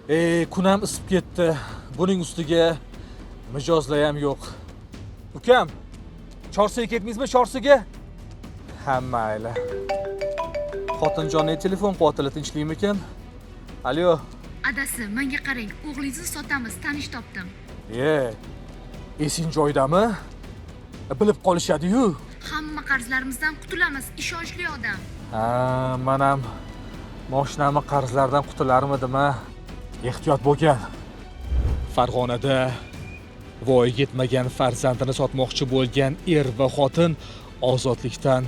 Kunam isib ketdi. Buning ustiga mijozlar ham yo'q. Ukam, Chorsuga ketmaysizmi, Chorsuga? Ha, mayli. Xotinjonning telefon qotili tinchlikmikan? Alo. Adasi, menga qarang, o'g'lingizni sotamiz, tanish topdim. Esing joydami? Bilib qolishadi-yu. Hamma qarzlarimizdan qutulamiz, ishonchli odam. Ha, men ham mashinamni qarzlardan qutularmidim-a? Ehtiyot bo'lgan. Farg'onada voyaga yetmagan farzandini sotmoqchi bo'lgan er va xotin ozodlikdan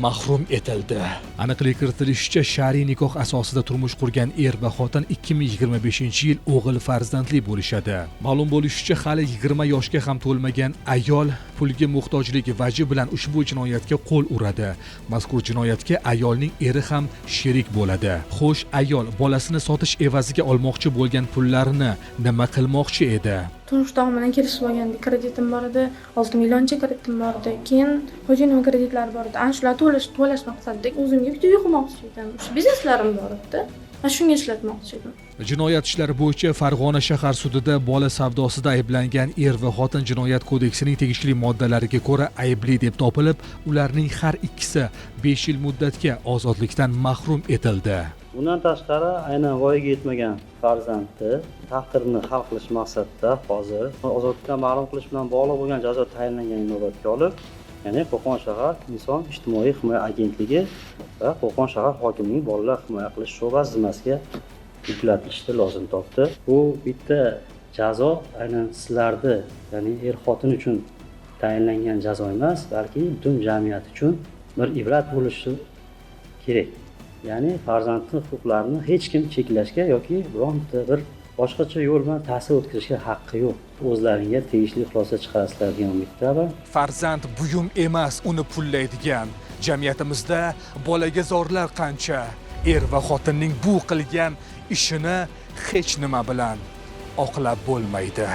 mahrum etildi. Aniqlik kiritilishicha, shar'iy nikoh asosida turmush qurgan er va xotin 2025-yil o'g'il farzandli bo'lishadi. Ma'lum bo'lishicha, hali 20 yoshga ham to'lmagan ayol pulga muhtojligi vaji bilan ushbu jinoyatga qo'l uradi. Mazkur jinoyatga ayolning eri ham sherik bo'ladi. Xo'sh, ayol bolasini sotish evaziga olmoqchi bo'lgan pullarini nima qilmoqchi edi? Turmush bilan kelishib olgandik, kreditim bor edi, 6 millioncha kreditim bor edi. Keyin xo'jayinim kreditlari bor edi. Ana shularni to'lash maqsadida o'zimga bitta uy qurmoqchi edim. Shu bizneslarim bor edi. Mana shunga ishlatmoqchi edim. Jinoyat ishlari bo'yicha Farg'ona shahar sudida bola savdosida ayblangan er va xotin Jinoyat kodeksining tegishli moddalariga ko'ra aybli deb topilib, ularning har ikkisi 5 yil muddatga ozodlikdan mahrum etildi. Bundan tashqari, aynan voyaga yetmagan farzandni taqdirini hal qilish maqsadida hozir ozodlikdan mahrum qilish bilan bog'liq bo'lgan jazo tayinlangan inobatga olib, ya'ni Qo'qon shahar inson ijtimoiy himoya agentligi va Qo'qon shahar hokimining bolalar himoya qilish sho'basi zimmasiga yuklatilishni lozim topdi. Bu bitta jazo aynan sizlarni, ya'ni er-xotin uchun tayinlangan jazo emas, balki butun jamiyat uchun bir ibrat bo'lishi kerak. Ya'ni farzandning huquqlarini hech kim cheklashga yoki bironta bir boshqacha yo'l bilan ta'sir o'tkazishga haqqi yo'q. O'zlaringga tegishli xulosa chiqarasizlar degan umiddaman. Farzand buyum emas, uni pullaydigan. Jamiyatimizda bolaga zorlar qancha. Er va xotinning bu qilgan ishini hech nima bilan oqlab bo'lmaydi.